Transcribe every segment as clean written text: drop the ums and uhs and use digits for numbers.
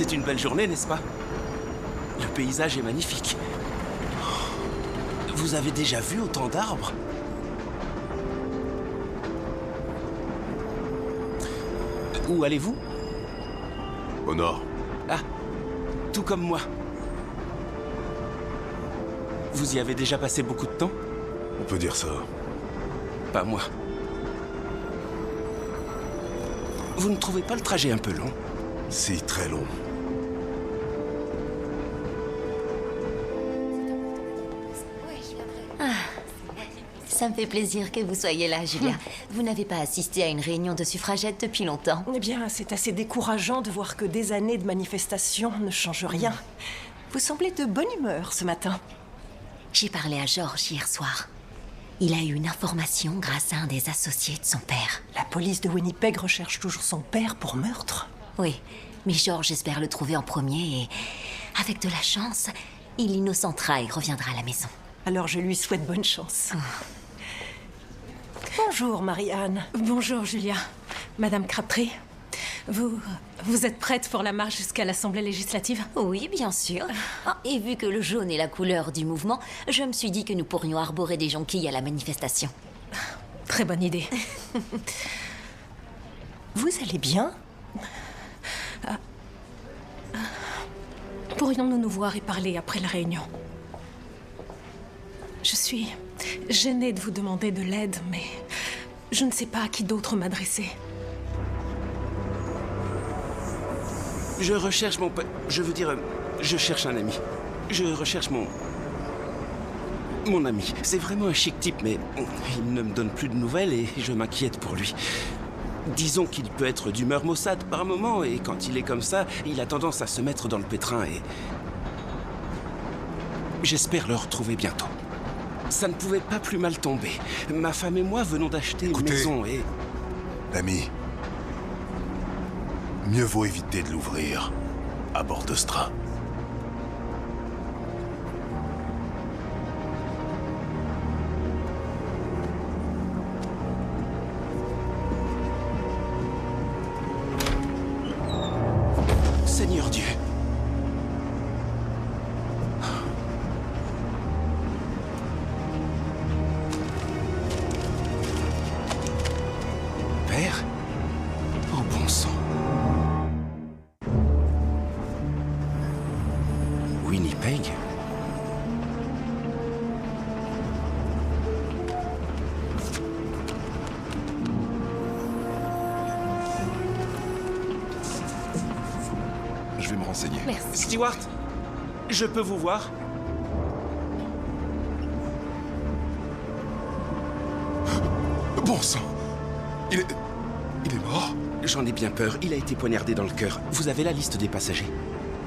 C'est une belle journée, n'est-ce pas? Le paysage est magnifique. Vous avez déjà vu autant d'arbres? Où allez-vous? Au nord. Ah, tout comme moi. Vous y avez déjà passé beaucoup de temps? On peut dire ça. Pas moi. Vous ne trouvez pas le trajet un peu long? Si, très long. Ça me fait plaisir que vous soyez là, Julia. Vous n'avez pas assisté à une réunion de suffragettes depuis longtemps. Eh bien, c'est assez décourageant de voir que des années de manifestations ne changent rien. Vous semblez de bonne humeur ce matin. J'ai parlé à George hier soir. Il a eu une information grâce à un des associés de son père. La police de Winnipeg recherche toujours son père pour meurtre. Oui, mais George espère le trouver en premier et, avec de la chance, il l'innocentera et reviendra à la maison. Alors je lui souhaite bonne chance. Bonjour, Marie-Anne. Bonjour, Julia. Madame Crabtree, vous êtes prête pour la marche jusqu'à l'Assemblée législative? Oui, bien sûr. Et vu que le jaune est la couleur du mouvement, je me suis dit que nous pourrions arborer des jonquilles à la manifestation. Très bonne idée. Vous allez bien? Pourrions-nous nous voir et parler après la réunion? Je suis gênée de vous demander de l'aide, mais je ne sais pas à qui d'autre m'adresser. Je recherche mon... Je veux dire, je cherche un ami. Je recherche mon ami. C'est vraiment un chic type, mais il ne me donne plus de nouvelles et je m'inquiète pour lui. Disons qu'il peut être d'humeur maussade par moment, et quand il est comme ça, il a tendance à se mettre dans le pétrin et... J'espère le retrouver bientôt. Ça ne pouvait pas plus mal tomber. Ma femme et moi venons d'acheter une maison et... L'ami, mieux vaut éviter de l'ouvrir à bord de ce train. Seigneur Dieu. Père? Oh bon sang. Winnipeg? Je vais me renseigner. Merci. Stewart, je peux vous voir? Bon sang! Il est mort? J'en ai bien peur. Il a été poignardé dans le cœur. Vous avez la liste des passagers?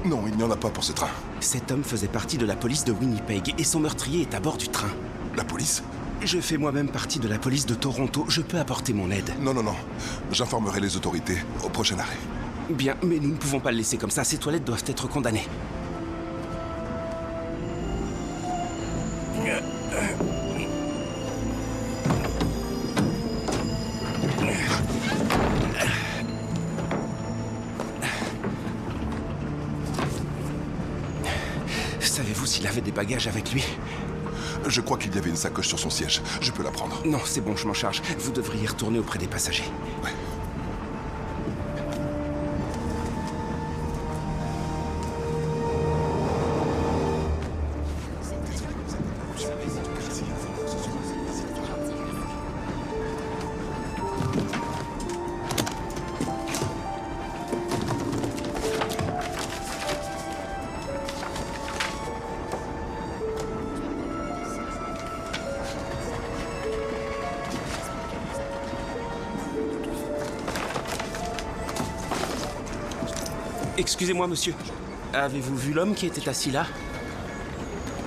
Non, il n'y en a pas pour ce train. Cet homme faisait partie de la police de Winnipeg et son meurtrier est à bord du train. La police? Je fais moi-même partie de la police de Toronto. Je peux apporter mon aide. Non, non, non. J'informerai les autorités au prochain arrêt. Bien, mais nous ne pouvons pas le laisser comme ça. Ces toilettes doivent être condamnées. Savez-vous s'il avait des bagages avec lui? Je crois qu'il y avait une sacoche sur son siège. Je peux la prendre. Non, c'est bon, je m'en charge. Vous devriez retourner auprès des passagers. Ouais. Excusez-moi, monsieur. Avez-vous vu l'homme qui était assis là?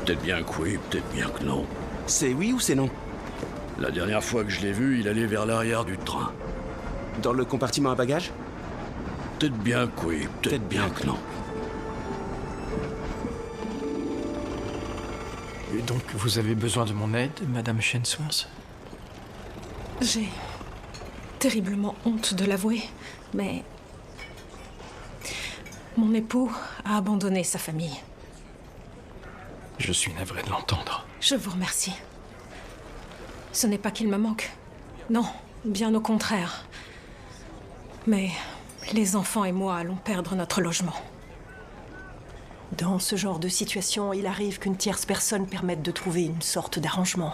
Peut-être bien que oui, peut-être bien que non. C'est oui ou c'est non? La dernière fois que je l'ai vu, il allait vers l'arrière du train. Dans le compartiment à bagages? Peut-être bien que oui, peut-être bien que non. Et donc, vous avez besoin de mon aide, Madame Shensworth? J'ai terriblement honte de l'avouer, mais Mon époux a abandonné sa famille. Je suis navré de l'entendre. Je vous remercie. Ce n'est pas qu'il me manque. Non, bien au contraire. Mais les enfants et moi allons perdre notre logement. Dans ce genre de situation, il arrive qu'une tierce personne permette de trouver une sorte d'arrangement.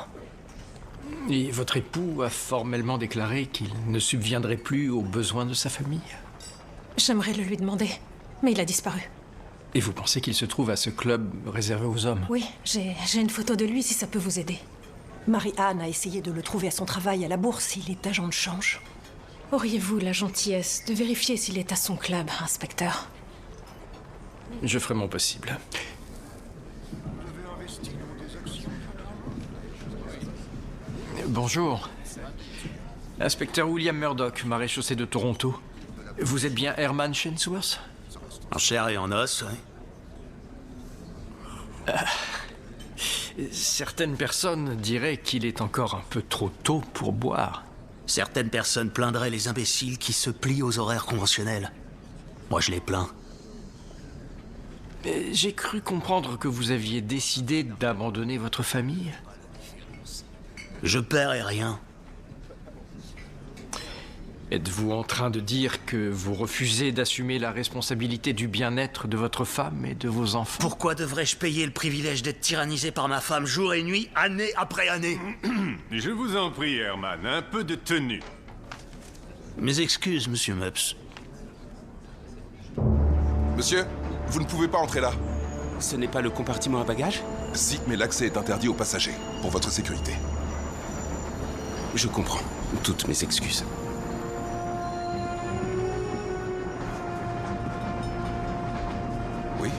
Et votre époux a formellement déclaré qu'il ne subviendrait plus aux besoins de sa famille. J'aimerais le lui demander, mais il a disparu. Et vous pensez qu'il se trouve à ce club réservé aux hommes? Oui, j'ai une photo de lui si ça peut vous aider. Marie-Anne a essayé de le trouver à son travail à la bourse. Il est agent de change. Auriez-vous la gentillesse de vérifier s'il est à son club, inspecteur? Je ferai mon possible. Bonjour. Inspecteur William Murdoch, maréchaussée de Toronto. Vous êtes bien Herman Shensworth? En chair et en os, oui. Certaines personnes diraient qu'il est encore un peu trop tôt pour boire. Certaines personnes plaindraient les imbéciles qui se plient aux horaires conventionnels. Moi, je les plains. J'ai cru comprendre que vous aviez décidé d'abandonner votre famille. Je paierai rien. Êtes-vous en train de dire que vous refusez d'assumer la responsabilité du bien-être de votre femme et de vos enfants? Pourquoi devrais-je payer le privilège d'être tyrannisé par ma femme jour et nuit, année après année? Je vous en prie, Herman, un peu de tenue. Mes excuses, monsieur Mupps. Monsieur, vous ne pouvez pas entrer là. Ce n'est pas le compartiment à bagages? Si, mais l'accès est interdit aux passagers, pour votre sécurité. Je comprends. Toutes mes excuses. Oui,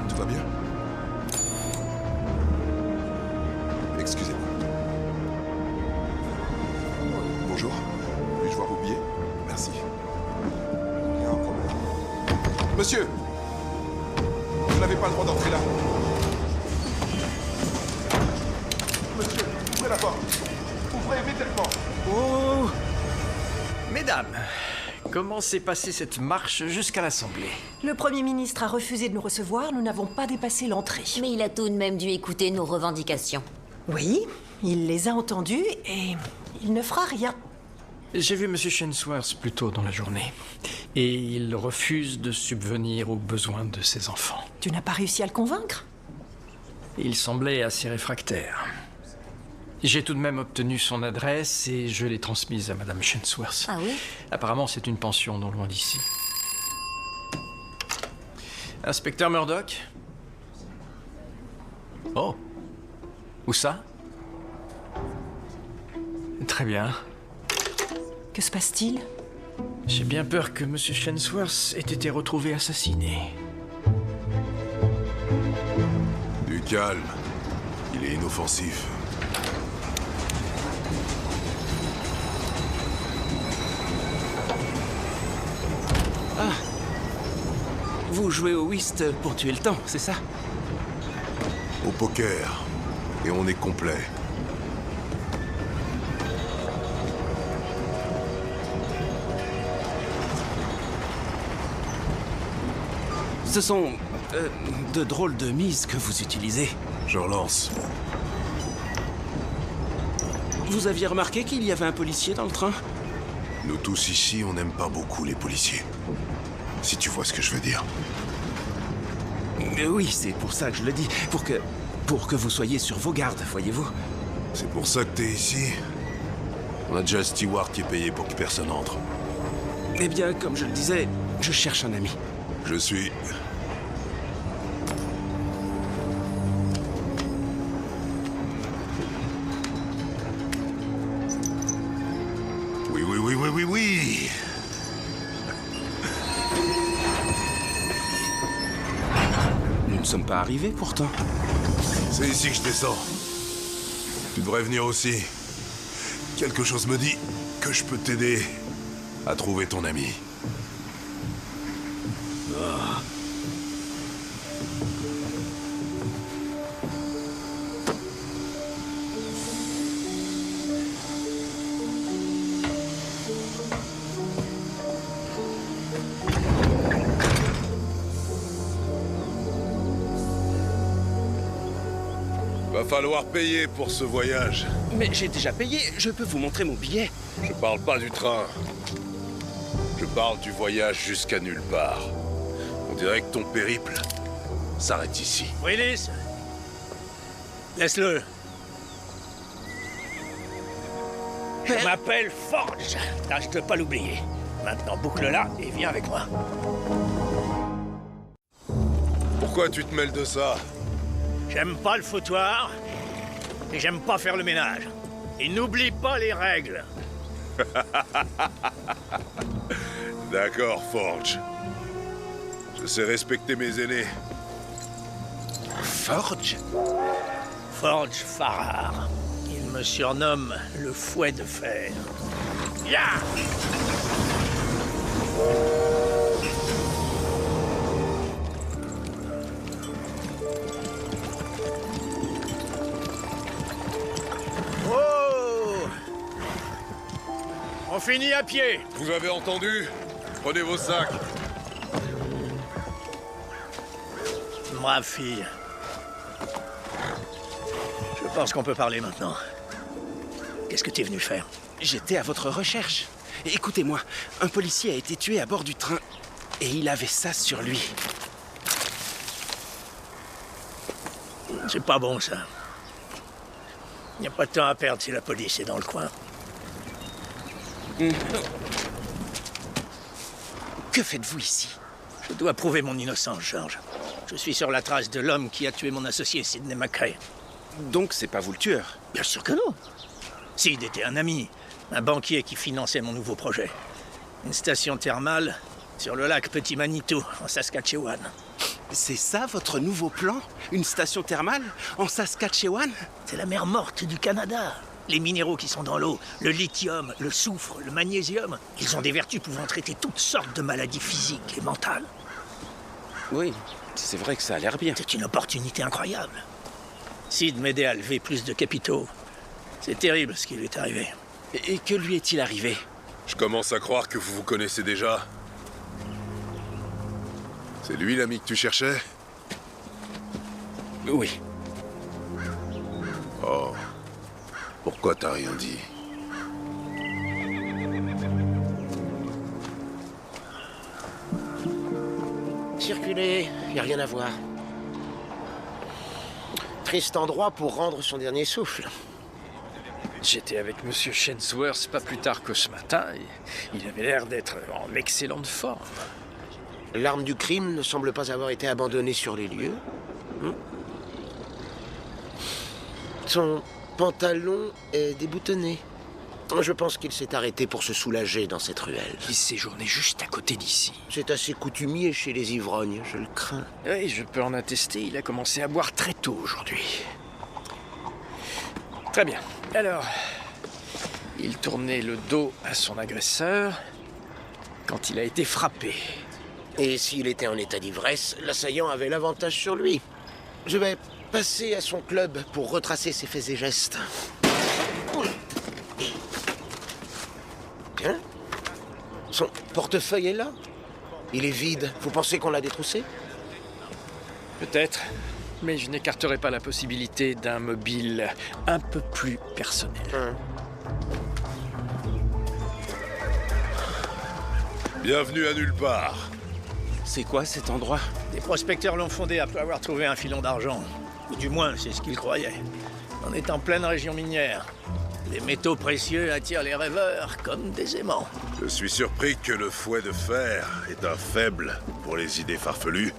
tout va bien? Excusez-moi. Bonjour. Puis-je voir vos billets? Merci. Il y a un problème. Monsieur! Vous n'avez pas le droit d'entrer là. Monsieur, ouvrez la porte. Ouvrez immédiatement. Oh! Mesdames, comment s'est passée cette marche jusqu'à l'Assemblée? Le Premier ministre a refusé de nous recevoir. Nous n'avons pas dépassé l'entrée. Mais il a tout de même dû écouter nos revendications. Oui, il les a entendues et il ne fera rien. J'ai vu M. Shensworth plus tôt dans la journée. Et il refuse de subvenir aux besoins de ses enfants. Tu n'as pas réussi à le convaincre? Il semblait assez réfractaire. J'ai tout de même obtenu son adresse et je l'ai transmise à Madame Shensworth. Ah oui? Apparemment, c'est une pension non loin d'ici. Inspecteur Murdoch? Oh. Où ça? Très bien. Que se passe-t-il? J'ai bien peur que M. Shensworth ait été retrouvé assassiné. Du calme. Il est inoffensif. Ah! Vous jouez au whist pour tuer le temps, c'est ça? Au poker. Et on est complet. Ce sont de drôles de mises que vous utilisez. Je relance. Vous aviez remarqué qu'il y avait un policier dans le train? Nous tous ici, on n'aime pas beaucoup les policiers. Si tu vois ce que je veux dire. Oui, c'est pour ça que je le dis. Pour que vous soyez sur vos gardes, voyez-vous. C'est pour ça que t'es ici. On a déjà un steward qui est payé pour que personne entre. Eh bien, comme je le disais, je cherche un ami. Je suis... Oui. Nous ne sommes pas arrivés, pourtant. C'est ici que je descends. Tu devrais venir aussi. Quelque chose me dit que je peux t'aider à trouver ton ami. falloir payer pour ce voyage. Mais j'ai déjà payé, je peux vous montrer mon billet. Je parle pas du train. Je parle du voyage jusqu'à nulle part. On dirait que ton périple s'arrête ici. Willis, laisse-le. Je m'appelle Forge. Tâche de pas l'oublier. Maintenant, boucle-la et viens avec moi. Pourquoi tu te mêles de ça? J'aime pas le foutoir et j'aime pas faire le ménage. Et n'oublie pas les règles. D'accord, Forge. Je sais respecter mes aînés. Forge? Forge Farrar. Il me surnomme le fouet de fer. Ya! Oh! On finit à pied. Vous avez entendu? Prenez vos sacs. Brave fille. Je pense qu'on peut parler maintenant. Qu'est-ce que tu es venu faire? J'étais à votre recherche. Écoutez-moi, un policier a été tué à bord du train. Et il avait ça sur lui. C'est pas bon, ça. Il n'y a pas de temps à perdre si la police est dans le coin. Que faites-vous ici? Je dois prouver mon innocence, George. Je suis sur la trace de l'homme qui a tué mon associé, Sidney McRae. Donc c'est pas vous le tueur? Bien sûr que non. Sid était un ami, un banquier qui finançait mon nouveau projet. Une station thermale sur le lac Petit Manitou, en Saskatchewan. C'est ça votre nouveau plan? Une station thermale en Saskatchewan? C'est la mer morte du Canada. Les minéraux qui sont dans l'eau, le lithium, le soufre, le magnésium, ils ont des vertus pouvant traiter toutes sortes de maladies physiques et mentales. Oui, c'est vrai que ça a l'air bien. C'est une opportunité incroyable. Sid m'aidait à lever plus de capitaux. C'est terrible ce qui lui est arrivé. Et que lui est-il arrivé? Je commence à croire que vous vous connaissez déjà. C'est lui l'ami que tu cherchais? Oui. Oh. Pourquoi t'as rien dit? Circuler, y a rien à voir. Triste endroit pour rendre son dernier souffle. J'étais avec Monsieur Shensworth pas plus tard que ce matin et il avait l'air d'être en excellente forme. L'arme du crime ne semble pas avoir été abandonnée sur les lieux. Son pantalon est déboutonné. Je pense qu'il s'est arrêté pour se soulager dans cette ruelle. Il séjournait juste à côté d'ici. C'est assez coutumier chez les ivrognes, je le crains. Oui, je peux en attester, il a commencé à boire très tôt aujourd'hui. Très bien. Alors, il tournait le dos à son agresseur quand il a été frappé. Et s'il était en état d'ivresse, l'assaillant avait l'avantage sur lui. Je vais passer à son club pour retracer ses faits et gestes. Tiens, son portefeuille est là. Il est vide. Vous pensez qu'on l'a détroussé? Peut-être, mais je n'écarterai pas la possibilité d'un mobile un peu plus personnel. Bienvenue à nulle part. C'est quoi cet endroit? Des prospecteurs l'ont fondé après avoir trouvé un filon d'argent. Ou du moins, c'est ce qu'ils croyaient. On est en pleine région minière. Les métaux précieux attirent les rêveurs comme des aimants. Je suis surpris que le fouet de fer est un faible pour les idées farfelues.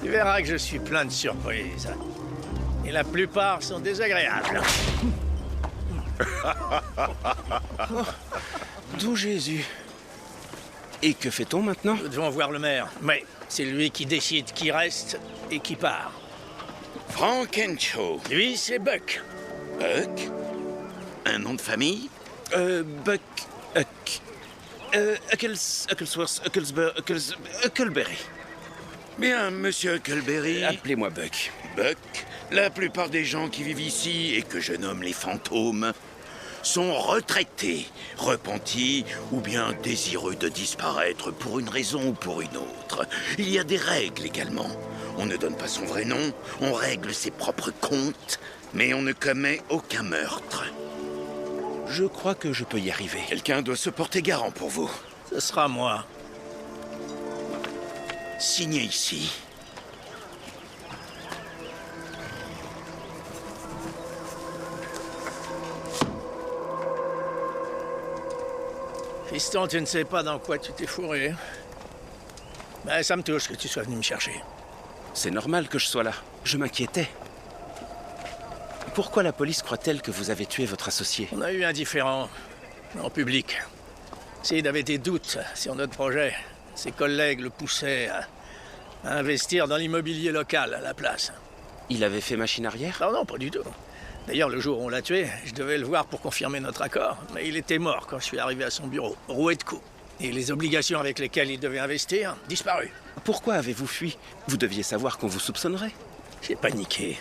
Tu verras que je suis plein de surprises. Et la plupart sont désagréables. D'où Jésus? Et que fait-on maintenant? Nous devons voir le maire, mais c'est lui qui décide qui reste et qui part. Frank Henshaw. Lui, c'est Buck. Buck? Un nom de famille? Buck... Huckleberry. Bien, monsieur Huckleberry. Appelez-moi Buck. Buck, la plupart des gens qui vivent ici, et que je nomme les fantômes, sont retraités, repentis ou bien désireux de disparaître pour une raison ou pour une autre. Il y a des règles également. On ne donne pas son vrai nom, on règle ses propres comptes, mais on ne commet aucun meurtre. Je crois que je peux y arriver. Quelqu'un doit se porter garant pour vous. Ce sera moi. Signez ici. Fiston, tu ne sais pas dans quoi tu t'es fourré. Ben, ça me touche que tu sois venu me chercher. C'est normal que je sois là. Je m'inquiétais. Pourquoi la police croit-elle que vous avez tué votre associé? On a eu un différend en public. Sid avait des doutes sur notre projet. Ses collègues le poussaient à investir dans l'immobilier local à la place. Il avait fait machine arrière? Non, non, pas du tout. D'ailleurs, le jour où on l'a tué, je devais le voir pour confirmer notre accord. Mais il était mort quand je suis arrivé à son bureau, roué de coups. Et les obligations avec lesquelles il devait investir, disparues. Pourquoi avez-vous fui? Vous deviez savoir qu'on vous soupçonnerait. J'ai paniqué.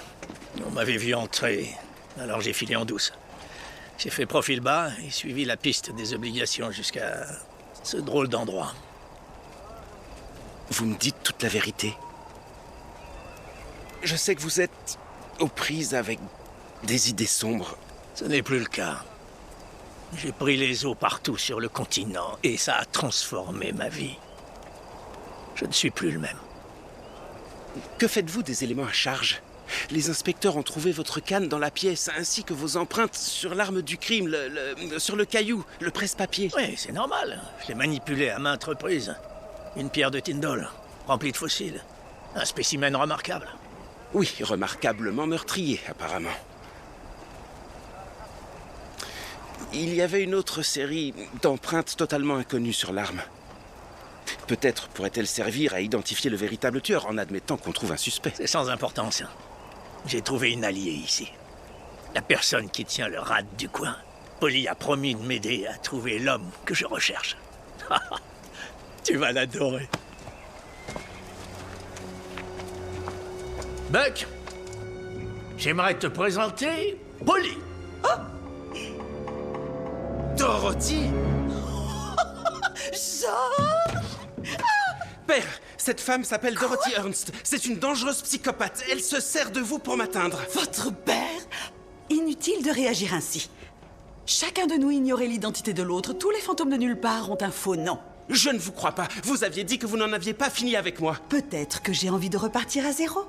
On m'avait vu entrer, alors j'ai filé en douce. J'ai fait profil bas et suivi la piste des obligations jusqu'à ce drôle d'endroit. Vous me dites toute la vérité. Je sais que vous êtes aux prises avec des idées sombres. Ce n'est plus le cas. J'ai pris les eaux partout sur le continent et ça a transformé ma vie. Je ne suis plus le même. Que faites-vous des éléments à charge? Les inspecteurs ont trouvé votre canne dans la pièce, ainsi que vos empreintes sur l'arme du crime, sur le caillou, le presse-papier. Oui, c'est normal. Je l'ai manipulé à maintes reprises. Une pierre de Tyndall, remplie de fossiles. Un spécimen remarquable. Oui, remarquablement meurtrier, apparemment. Il y avait une autre série d'empreintes totalement inconnues sur l'arme. Peut-être pourrait-elle servir à identifier le véritable tueur, en admettant qu'on trouve un suspect. C'est sans importance. J'ai trouvé une alliée ici. La personne qui tient le rad du coin. Polly a promis de m'aider à trouver l'homme que je recherche. Tu vas l'adorer. Buck, j'aimerais te présenter Polly. Oh, Dorothy. George. Père, cette femme s'appelle Dorothy Ernst. C'est une dangereuse psychopathe. Elle se sert de vous pour m'atteindre. Votre père? Inutile de réagir ainsi. Chacun de nous ignorait l'identité de l'autre. Tous les fantômes de nulle part ont un faux nom. Je ne vous crois pas. Vous aviez dit que vous n'en aviez pas fini avec moi. Peut-être que j'ai envie de repartir à zéro.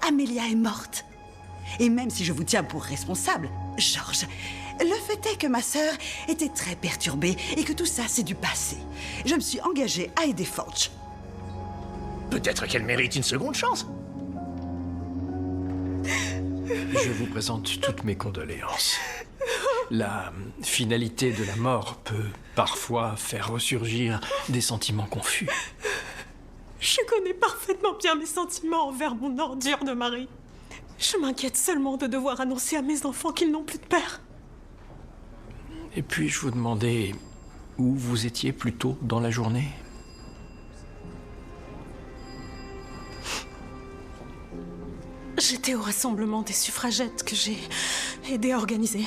Amelia est morte. Et même si je vous tiens pour responsable, George, le fait est que ma sœur était très perturbée et que tout ça, c'est du passé. Je me suis engagée à aider Forge. Peut-être qu'elle mérite une seconde chance. Je vous présente toutes mes condoléances. La finalité de la mort peut parfois faire ressurgir des sentiments confus. Je connais parfaitement bien mes sentiments envers mon ordure de mari. Je m'inquiète seulement de devoir annoncer à mes enfants qu'ils n'ont plus de père. Et puis-je vous demander où vous étiez plus tôt dans la journée? J'étais au rassemblement des suffragettes que j'ai aidé à organiser.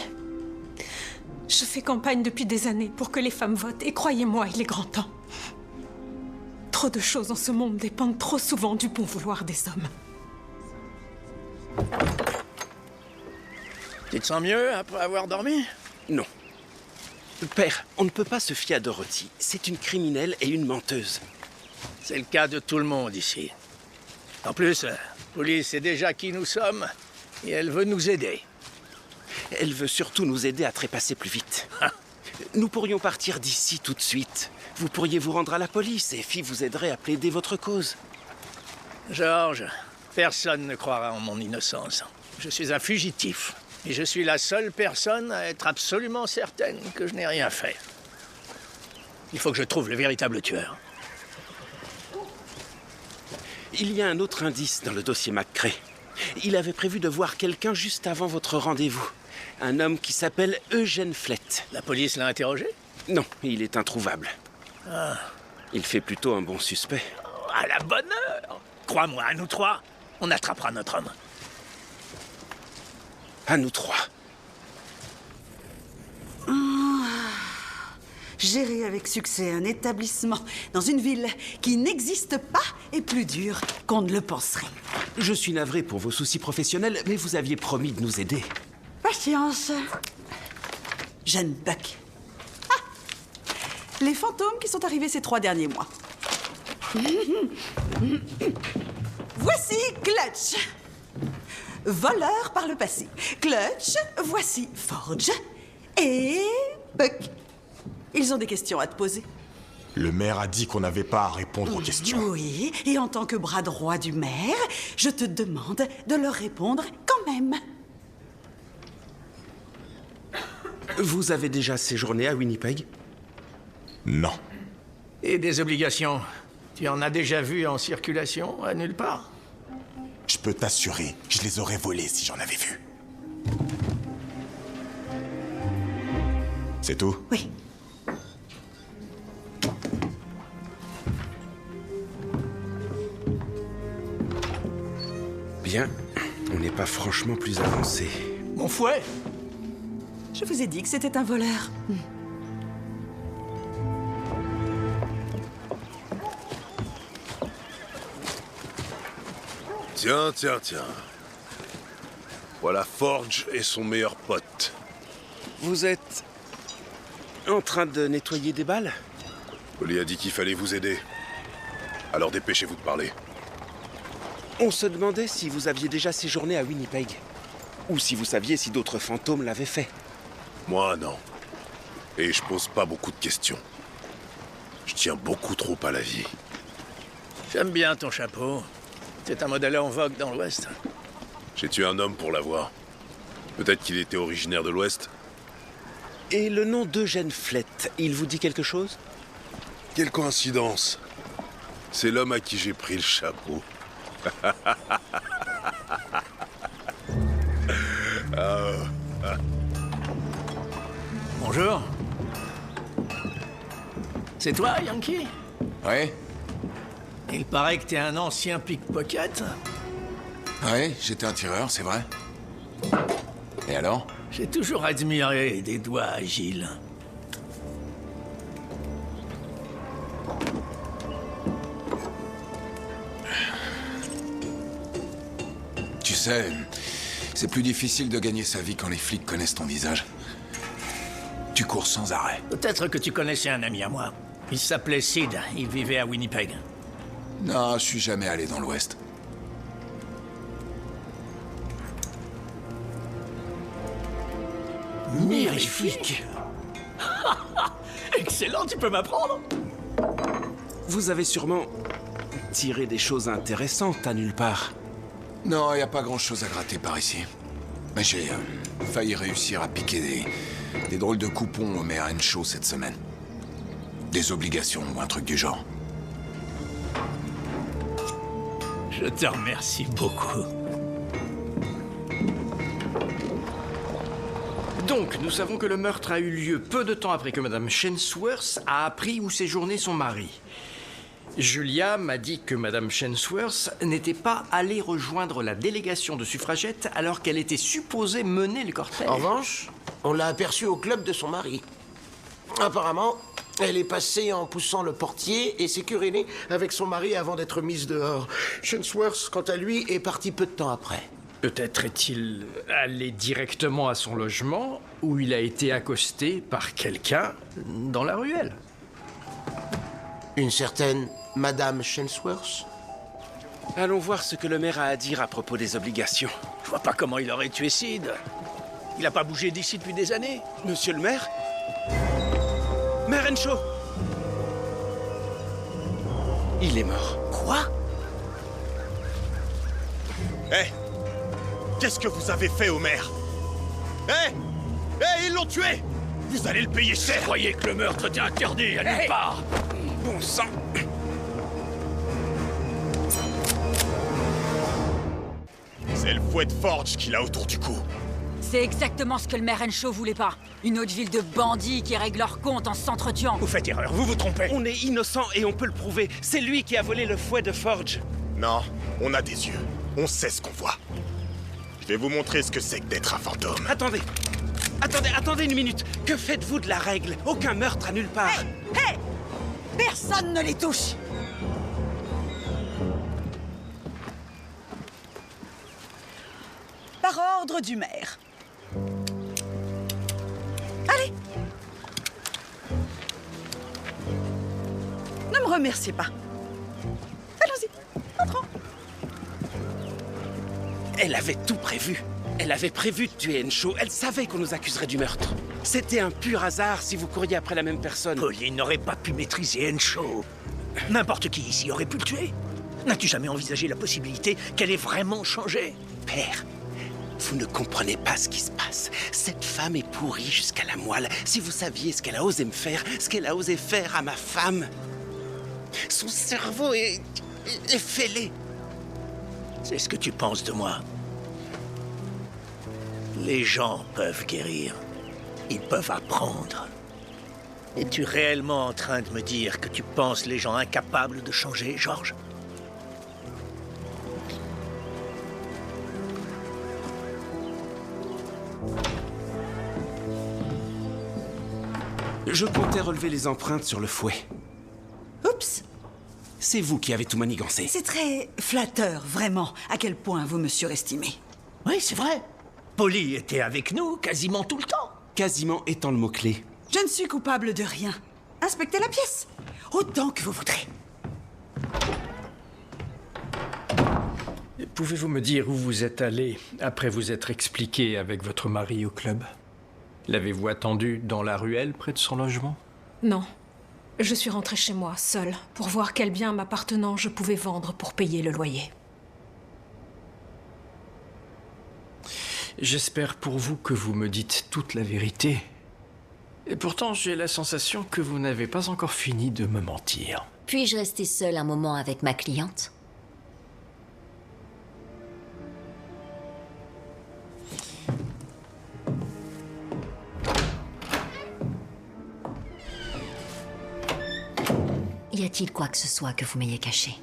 Je fais campagne depuis des années pour que les femmes votent, et croyez-moi, il est grand temps. Trop de choses en ce monde dépendent trop souvent du bon vouloir des hommes. Tu te sens mieux après avoir dormi? Non. Père, on ne peut pas se fier à Dorothy. C'est une criminelle et une menteuse. C'est le cas de tout le monde ici. En plus, Polly sait déjà qui nous sommes et elle veut nous aider. Elle veut surtout nous aider à trépasser plus vite. Nous pourrions partir d'ici tout de suite. Vous pourriez vous rendre à la police et Fi vous aiderait à plaider votre cause. George, personne ne croira en mon innocence. Je suis un fugitif. Et je suis la seule personne à être absolument certaine que je n'ai rien fait. Il faut que je trouve le véritable tueur. Il y a un autre indice dans le dossier McCrae. Il avait prévu de voir quelqu'un juste avant votre rendez-vous. Un homme qui s'appelle Eugène Flett. La police l'a interrogé? Non, il est introuvable. Ah. Il fait plutôt un bon suspect. À la bonne heure! Crois-moi, à nous trois, on attrapera notre homme. À nous trois. Gérer avec succès un établissement dans une ville qui n'existe pas est plus dur qu'on ne le penserait. Je suis navré pour vos soucis professionnels, mais vous aviez promis de nous aider. Patience. Jeune Buck. Ah! Les fantômes qui sont arrivés ces 3 derniers mois. Voici Clutch. Voleur par le passé. Clutch, voici Forge. Et Buck. Ils ont des questions à te poser. Le maire a dit qu'on n'avait pas à répondre aux questions. Oui, et en tant que bras droit du maire, je te demande de leur répondre quand même. Vous avez déjà séjourné à Winnipeg? Non. Et des obligations? Tu en as déjà vu en circulation à nulle part? Je peux t'assurer, je les aurais volés si j'en avais vu. C'est tout? Oui. Bien, on n'est pas franchement plus avancé. Mon fouet! Je vous ai dit que c'était un voleur. Tiens. Voilà Forge et son meilleur pote. Vous êtes en train de nettoyer des balles? Oli a dit qu'il fallait vous aider. Alors dépêchez-vous de parler. On se demandait si vous aviez déjà séjourné à Winnipeg. Ou si vous saviez si d'autres fantômes l'avaient fait. Moi, non. Et je pose pas beaucoup de questions. Je tiens beaucoup trop à la vie. J'aime bien ton chapeau. C'est un modèle en vogue dans l'Ouest. J'ai tué un homme pour l'avoir. Peut-être qu'il était originaire de l'Ouest. Et le nom d'Eugène Flett, il vous dit quelque chose? Quelle coïncidence. C'est l'homme à qui j'ai pris le chapeau. Bonjour. C'est toi, Yankee? Ouais. Il paraît que t'es un ancien pickpocket. Ouais, j'étais un tireur, c'est vrai. Et alors? J'ai toujours admiré des doigts agiles. Tu sais, c'est plus difficile de gagner sa vie quand les flics connaissent ton visage. Tu cours sans arrêt. Peut-être que tu connaissais un ami à moi. Il s'appelait Sid, il vivait à Winnipeg. Non, je suis jamais allé dans l'Ouest. Mirifique. Excellent, tu peux m'apprendre? Vous avez sûrement tiré des choses intéressantes à nulle part. Non, y a pas grand-chose à gratter par ici. Mais j'ai failli réussir à piquer des drôles de coupons au maire Henshaw cette semaine. Des obligations ou un truc du genre. Je te remercie beaucoup. Donc, nous savons que le meurtre a eu lieu peu de temps après que Madame Shensworth a appris où séjournait son mari. Julia m'a dit que Madame Shensworth n'était pas allée rejoindre la délégation de suffragettes alors qu'elle était supposée mener le cortège. En revanche, on l'a aperçue au club de son mari. Apparemment, elle est passée en poussant le portier et s'est querellée avec son mari avant d'être mise dehors. Shensworth, quant à lui, est parti peu de temps après. Peut-être est-il allé directement à son logement où il a été accosté par quelqu'un dans la ruelle. Une certaine Madame Shensworth? Allons voir ce que le maire a à dire à propos des obligations. Je vois pas comment il aurait tué Sid. Il a pas bougé d'ici depuis des années. Monsieur le maire? Maire Henshaw! Il est mort. Quoi? Hé! Qu'est-ce que vous avez fait au maire? Hé! Hé, ils l'ont tué! Vous allez le payer cher! Je croyais que le meurtre était interdit à nulle part. Bon sang! C'est le fouet de Forge qu'il a autour du cou. C'est exactement ce que le maire Henshaw voulait pas. Une autre ville de bandits qui règlent leurs comptes en s'entretuant. Vous faites erreur, vous vous trompez. On est innocent et on peut le prouver. C'est lui qui a volé le fouet de Forge. Non, on a des yeux. On sait ce qu'on voit. Je vais vous montrer ce que c'est que d'être un fantôme. Attendez. Attendez une minute. Que faites-vous de la règle? Aucun meurtre à nulle part. Hé! Personne ne les touche! l'ordre du maire. Allez. Ne me remerciez pas. Allons-y, entrons. Elle avait tout prévu. Elle avait prévu de tuer Henshaw. Elle savait qu'on nous accuserait du meurtre. C'était un pur hasard si vous couriez après la même personne. Pauline n'aurait pas pu maîtriser Henshaw. N'importe qui ici aurait pu le tuer. N'as-tu jamais envisagé la possibilité qu'elle ait vraiment changé? Père, vous ne comprenez pas ce qui se passe. Cette femme est pourrie jusqu'à la moelle. Si vous saviez ce qu'elle a osé me faire, ce qu'elle a osé faire à ma femme. Son cerveau est fêlé. C'est ce que tu penses de moi. Les gens peuvent guérir. Ils peuvent apprendre. Es-tu réellement en train de me dire que tu penses les gens incapables de changer, George? Je comptais relever les empreintes sur le fouet. Oups. C'est vous qui avez tout manigancé. C'est très flatteur, vraiment, à quel point vous me surestimez. Oui, c'est vrai. Polly était avec nous quasiment tout le temps. Quasiment étant le mot-clé. Je ne suis coupable de rien. Inspectez la pièce, autant que vous voudrez. Pouvez-vous me dire où vous êtes allé après vous être expliqué avec votre mari au club? L'avez-vous attendu dans la ruelle près de son logement? Non. Je suis rentrée chez moi, seule, pour voir quel bien m'appartenant je pouvais vendre pour payer le loyer. J'espère pour vous que vous me dites toute la vérité. Et pourtant, j'ai la sensation que vous n'avez pas encore fini de me mentir. Puis-je rester seule un moment avec ma cliente? Y a-t-il quoi que ce soit que vous m'ayez caché?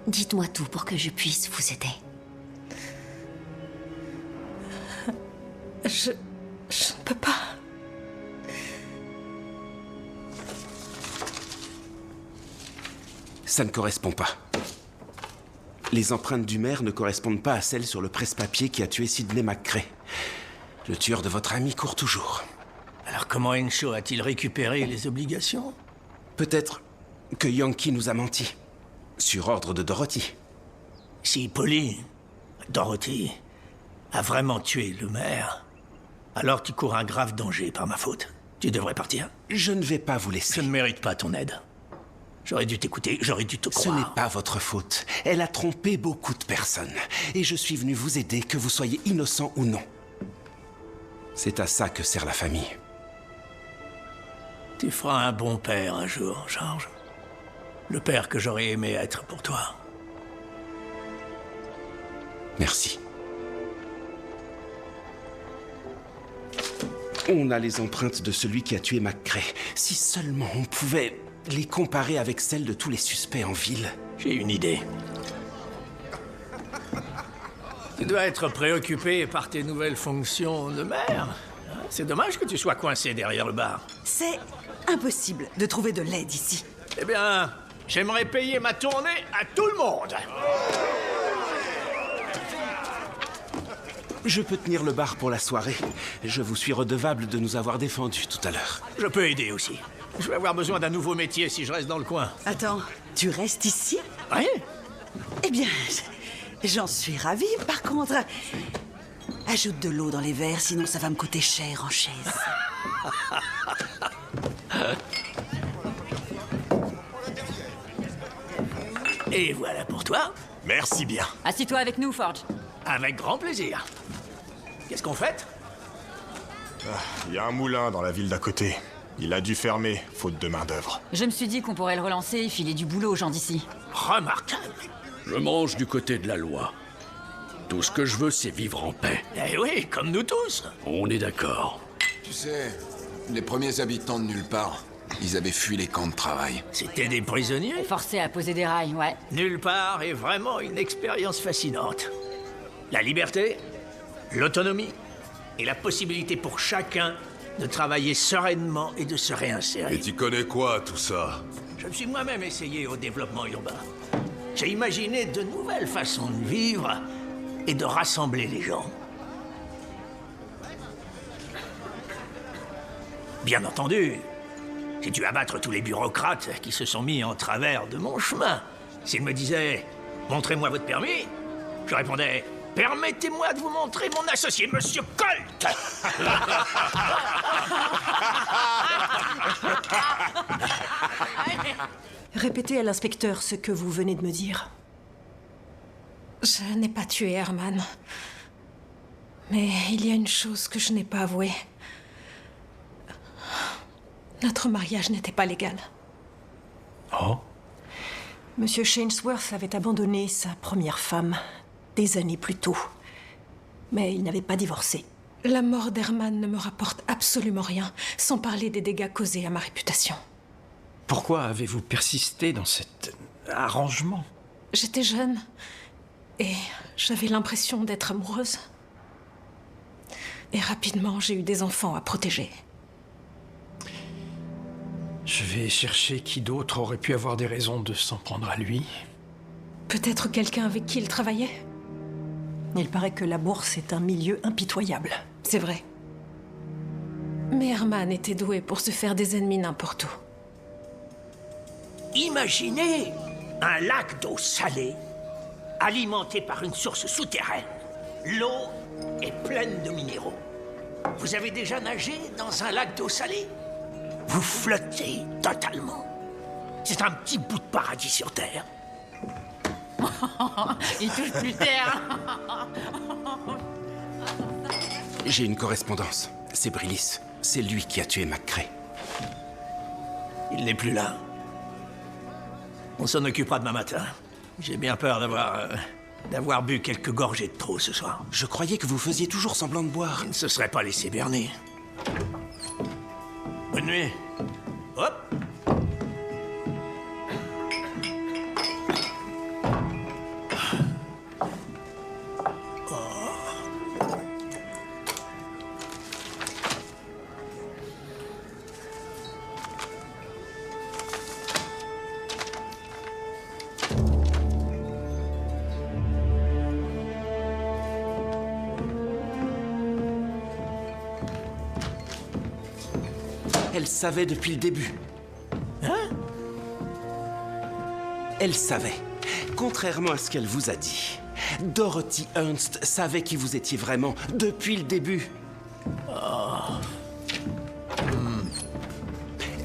Dites-moi tout pour que je puisse vous aider. Je ne peux pas. Ça ne correspond pas. Les empreintes du maire ne correspondent pas à celles sur le presse-papier qui a tué Sidney McCrae. Le tueur de votre ami court toujours. Alors comment Henshaw a-t-il récupéré les obligations? Peut-être que Yankee nous a menti. Sur ordre de Dorothy. Si Polly, Dorothy, a vraiment tué le maire, alors tu cours un grave danger par ma faute. Tu devrais partir. Je ne vais pas vous laisser. Je ne mérite pas ton aide. J'aurais dû t'écouter, j'aurais dû te croire. Ce n'est pas votre faute. Elle a trompé beaucoup de personnes. Et je suis venu vous aider, que vous soyez innocent ou non. C'est à ça que sert la famille. Tu feras un bon père un jour, George. Le père que j'aurais aimé être pour toi. Merci. On a les empreintes de celui qui a tué McCrae. Si seulement on pouvait les comparer avec celles de tous les suspects en ville. J'ai une idée. Tu dois être préoccupé par tes nouvelles fonctions de maire. C'est dommage que tu sois coincé derrière le bar. C'est impossible de trouver de l'aide ici. Eh bien, j'aimerais payer ma tournée à tout le monde. Je peux tenir le bar pour la soirée. Je vous suis redevable de nous avoir défendus tout à l'heure. Je peux aider aussi. Je vais avoir besoin d'un nouveau métier si je reste dans le coin. Attends, tu restes ici? Oui. Eh bien, j'en suis ravie. Par contre, ajoute de l'eau dans les verres, sinon ça va me coûter cher en chaise. Et voilà pour toi. Merci bien. Assis-toi avec nous, Forge. Avec grand plaisir. Qu'est-ce qu'on fait? Il y a un moulin dans la ville d'à côté. Il a dû fermer, faute de main-d'œuvre. Je me suis dit qu'on pourrait le relancer et filer du boulot aux gens d'ici. Remarquable. Je mange du côté de la loi. Tout ce que je veux, c'est vivre en paix. Eh oui, comme nous tous. On est d'accord. Tu sais, les premiers habitants de nulle part, ils avaient fui les camps de travail. C'était des prisonniers. Forcés à poser des rails, ouais. Nulle part est vraiment une expérience fascinante. La liberté, l'autonomie et la possibilité pour chacun de travailler sereinement et de se réinsérer. Et tu connais quoi, tout ça? Je me suis moi-même essayé au développement urbain. J'ai imaginé de nouvelles façons de vivre et de rassembler les gens. Bien entendu, j'ai dû abattre tous les bureaucrates qui se sont mis en travers de mon chemin. S'ils me disaient « Montrez-moi votre permis », je répondais « Permettez-moi de vous montrer mon associé, Monsieur Colt !» Répétez à l'inspecteur ce que vous venez de me dire. Je n'ai pas tué Herman. Mais il y a une chose que je n'ai pas avouée. Notre mariage n'était pas légal. Oh? Monsieur Chainsworth avait abandonné sa première femme des années plus tôt. Mais il n'avait pas divorcé. La mort d'Herman ne me rapporte absolument rien, sans parler des dégâts causés à ma réputation. Pourquoi avez-vous persisté dans cet arrangement? J'étais jeune et j'avais l'impression d'être amoureuse. Et rapidement, j'ai eu des enfants à protéger. Je vais chercher qui d'autre aurait pu avoir des raisons de s'en prendre à lui. Peut-être quelqu'un avec qui il travaillait? Il paraît que la bourse est un milieu impitoyable. C'est vrai. Mais Herman était doué pour se faire des ennemis n'importe où. Imaginez un lac d'eau salée, alimenté par une source souterraine. L'eau est pleine de minéraux. Vous avez déjà nagé dans un lac d'eau salée? Vous flottez totalement. C'est un petit bout de paradis sur Terre. Il touche plus terre. J'ai une correspondance. C'est Brillis. C'est lui qui a tué McCrae. Il n'est plus là. On s'en occupera demain matin. J'ai bien peur d'avoir bu quelques gorgées de trop ce soir. Je croyais que vous faisiez toujours semblant de boire. Il ne se serait pas laissé berner. Bonne nuit. Hop. Elle savait depuis le début. Hein? Elle savait. Contrairement à ce qu'elle vous a dit. Dorothy Ernst savait qui vous étiez vraiment depuis le début.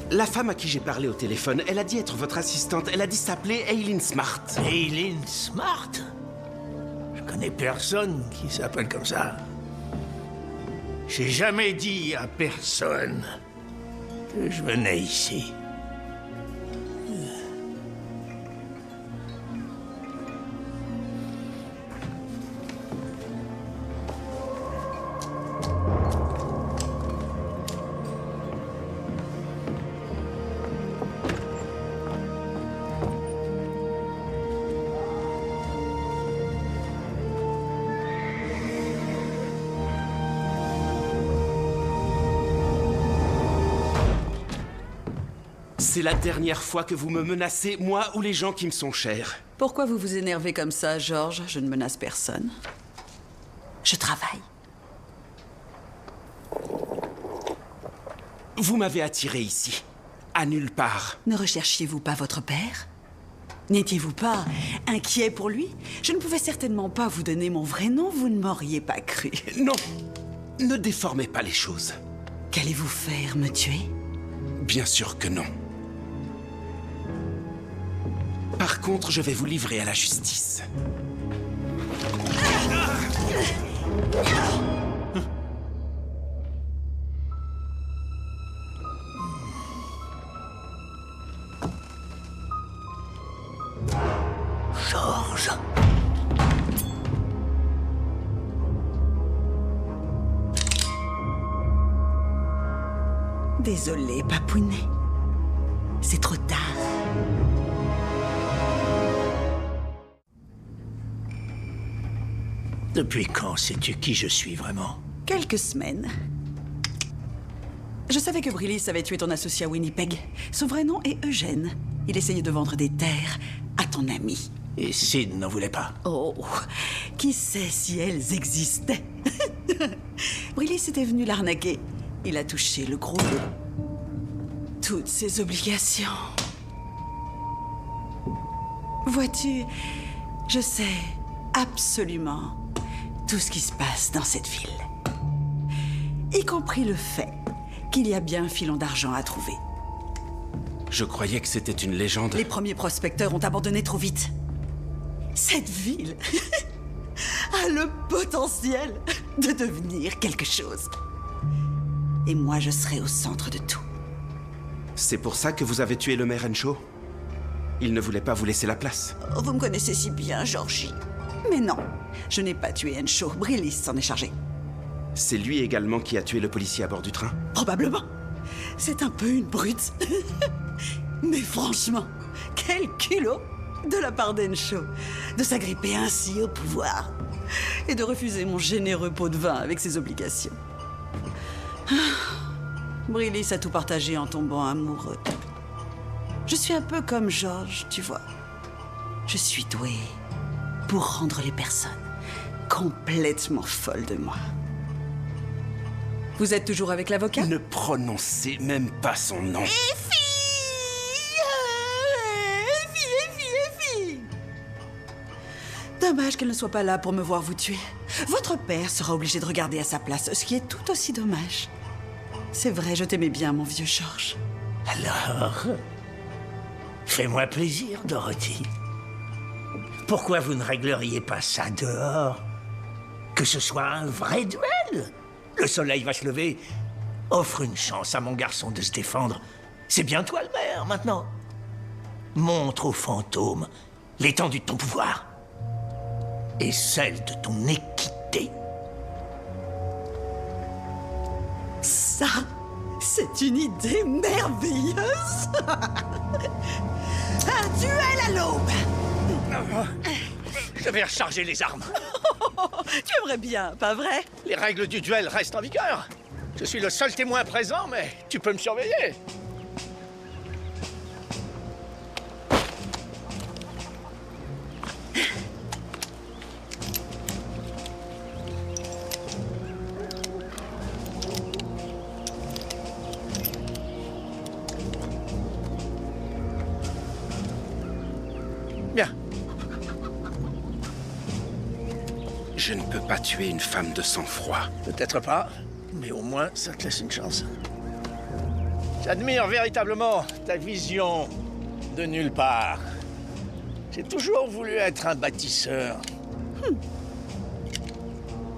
La femme à qui j'ai parlé au téléphone, elle a dit être votre assistante. Elle a dit s'appeler Aileen Smart. Aileen Smart? Je connais personne qui s'appelle comme ça. J'ai jamais dit à personne que je venais ici. C'est la dernière fois que vous me menacez, moi ou les gens qui me sont chers. Pourquoi vous vous énervez comme ça, George? Je ne menace personne. Je travaille. Vous m'avez attiré ici, à nulle part. Ne recherchiez-vous pas votre père? N'étiez-vous pas inquiet pour lui? Je ne pouvais certainement pas vous donner mon vrai nom, vous ne m'auriez pas cru. Non, ne déformez pas les choses. Qu'allez-vous faire, me tuer? Bien sûr que non. Par contre, je vais vous livrer à la justice. George. Désolé, papounet. C'est trop tard. Depuis quand sais-tu qui je suis vraiment? Quelques semaines. Je savais que Brillis avait tué ton associé à Winnipeg. Son vrai nom est Eugène. Il essayait de vendre des terres à ton ami. Et Sid n'en voulait pas. Oh, qui sait si elles existaient? Brillis était venu l'arnaquer. Il a touché le gros lot. Toutes ses obligations. Vois-tu, je sais absolument tout ce qui se passe dans cette ville. Y compris le fait qu'il y a bien un filon d'argent à trouver. Je croyais que c'était une légende. Les premiers prospecteurs ont abandonné trop vite. Cette ville a le potentiel de devenir quelque chose. Et moi, je serai au centre de tout. C'est pour ça que vous avez tué le maire Henshaw? Il ne voulait pas vous laisser la place. Oh, vous me connaissez si bien, Georgie. Mais non, je n'ai pas tué Henshaw. Brillis s'en est chargé. C'est lui également qui a tué le policier à bord du train? Probablement. C'est un peu une brute. Mais franchement, quel culot de la part d'Henshaw de s'agripper ainsi au pouvoir et de refuser mon généreux pot de vin avec ses obligations. Brillis a tout partagé en tombant amoureux. Je suis un peu comme George, tu vois. Je suis douée pour rendre les personnes complètement folles de moi. Vous êtes toujours avec l'avocat? Ne prononcez même pas son nom. Effie! Dommage qu'elle ne soit pas là pour me voir vous tuer. Votre père sera obligé de regarder à sa place, ce qui est tout aussi dommage. C'est vrai, je t'aimais bien, mon vieux George. Alors, fais-moi plaisir, Dorothy. Pourquoi vous ne régleriez pas ça dehors? Que ce soit un vrai duel. Le soleil va se lever. Offre une chance à mon garçon de se défendre. C'est bien toi le maire, maintenant. Montre aux fantômes l'étendue de ton pouvoir. Et celle de ton équité. Ça, c'est une idée merveilleuse. Un duel à l'aube. Je vais recharger les armes. Tu aimerais bien, pas vrai? Les règles du duel restent en vigueur. Je suis le seul témoin présent, mais tu peux me surveiller. Bien. Je ne peux pas tuer une femme de sang-froid. Peut-être pas, mais au moins ça te laisse une chance. J'admire véritablement ta vision de nulle part. J'ai toujours voulu être un bâtisseur.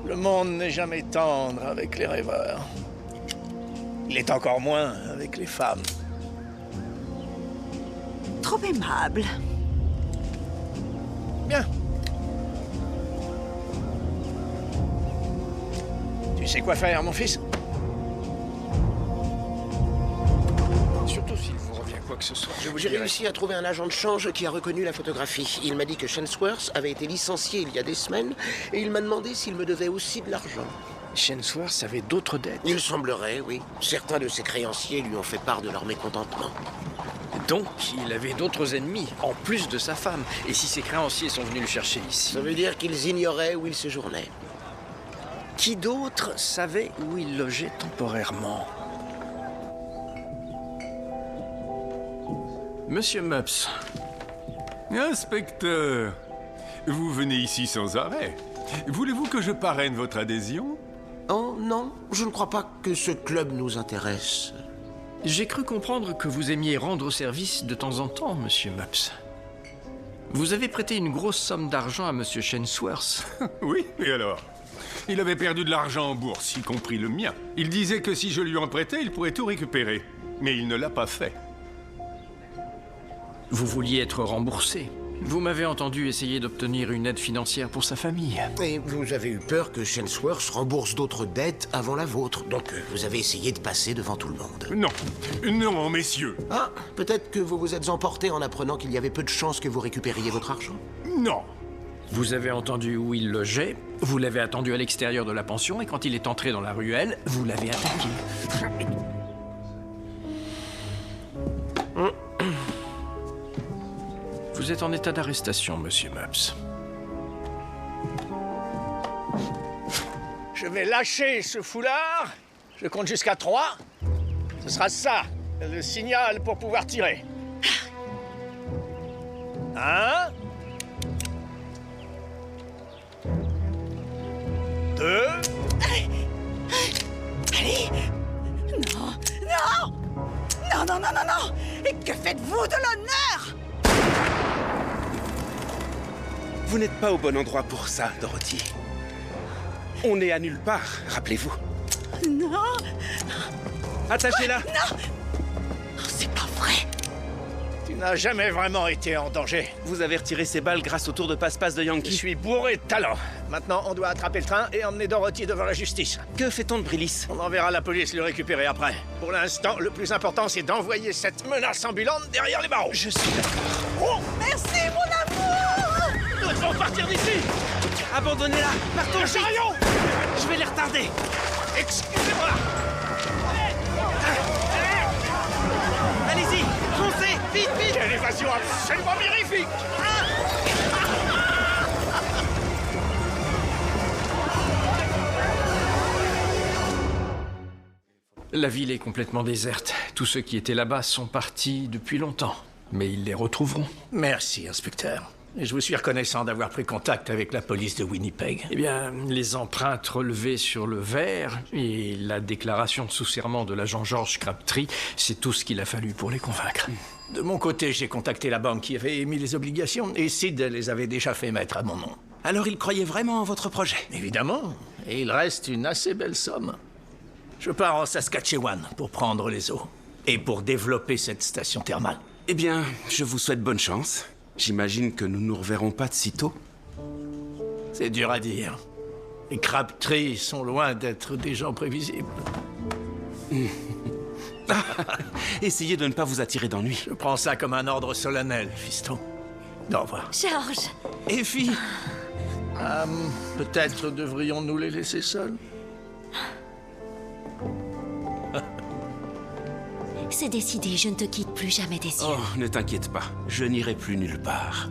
Le monde n'est jamais tendre avec les rêveurs. Il est encore moins avec les femmes. Trop aimable. Bien. Tu sais quoi faire, mon fils? Surtout s'il vous revient quoi que ce soit. J'ai réussi à trouver un agent de change qui a reconnu la photographie. Il m'a dit que Shensworth avait été licencié il y a des semaines et il m'a demandé s'il me devait aussi de l'argent. Shensworth avait d'autres dettes? Il semblerait, oui. Certains de ses créanciers lui ont fait part de leur mécontentement. Donc, il avait d'autres ennemis, en plus de sa femme. Et si ses créanciers sont venus le chercher ici? Ça veut dire qu'ils ignoraient où il séjournait. Qui d'autre savait où il logeait temporairement? Monsieur Mupps. Inspecteur, vous venez ici sans arrêt. Voulez-vous que je parraine votre adhésion? Oh non, je ne crois pas que ce club nous intéresse. J'ai cru comprendre que vous aimiez rendre service de temps en temps, Monsieur Mupps. Vous avez prêté une grosse somme d'argent à Monsieur Shensworth. Oui, et alors? Il avait perdu de l'argent en bourse, y compris le mien. Il disait que si je lui en prêtais, il pourrait tout récupérer. Mais il ne l'a pas fait. Vous vouliez être remboursé. Vous m'avez entendu essayer d'obtenir une aide financière pour sa famille. Et vous avez eu peur que Shensworth rembourse d'autres dettes avant la vôtre. Donc vous avez essayé de passer devant tout le monde. Non. Non, messieurs. Ah, peut-être que vous vous êtes emporté en apprenant qu'il y avait peu de chances que vous récupériez votre argent. Non. Vous avez entendu où il logeait, vous l'avez attendu à l'extérieur de la pension, et quand il est entré dans la ruelle, vous l'avez attaqué. Vous vous êtes en état d'arrestation, monsieur Mubs. Je vais lâcher ce foulard. Je compte jusqu'à 3. Ce sera ça, le signal pour pouvoir tirer. 1. 2. Allez! Non! Non! Non, non, non, non, non! Et que faites-vous de l'honneur? Vous n'êtes pas au bon endroit pour ça, Dorothy. On n'est à nulle part, rappelez-vous. Non! Attachez-la! Non! Oh, c'est pas vrai! Tu n'as jamais vraiment été en danger. Vous avez retiré ces balles grâce au tour de passe-passe de Yankee. Je suis bourré de talent. Maintenant, on doit attraper le train et emmener Dorothy devant la justice. Que fait-on de Brillis? On enverra la police le récupérer après. Pour l'instant, le plus important, c'est d'envoyer cette menace ambulante derrière les barreaux. Je suis d'accord. Oh! Merci, mon amour! Nous devons partir d'ici! Abandonnez-la! Partons! Chariot! Je vais les retarder! Excusez-moi! Allez-y! Foncez! Vite, vite! Quelle évasion absolument mirifique! La ville est complètement déserte. Tous ceux qui étaient là-bas sont partis depuis longtemps. Mais ils les retrouveront. Merci, inspecteur. Et je vous suis reconnaissant d'avoir pris contact avec la police de Winnipeg. Eh bien, les empreintes relevées sur le verre et la déclaration sous serment de l'agent George Crabtree, c'est tout ce qu'il a fallu pour les convaincre. De mon côté, j'ai contacté la banque qui avait émis les obligations et Sid les avait déjà fait mettre à mon nom. Alors il croyait vraiment en votre projet? Évidemment. Et il reste une assez belle somme. Je pars en Saskatchewan pour prendre les eaux et pour développer cette station thermale. Eh bien, je vous souhaite bonne chance. J'imagine que nous ne nous reverrons pas de sitôt. C'est dur à dire. Les Crabtree sont loin d'être des gens prévisibles. Essayez de ne pas vous attirer d'ennui. Je prends ça comme un ordre solennel, fiston. Au revoir. George! Effie! Peut-être devrions-nous les laisser seuls? C'est décidé, je ne te quitte plus jamais des yeux. Oh, ne t'inquiète pas, je n'irai plus nulle part.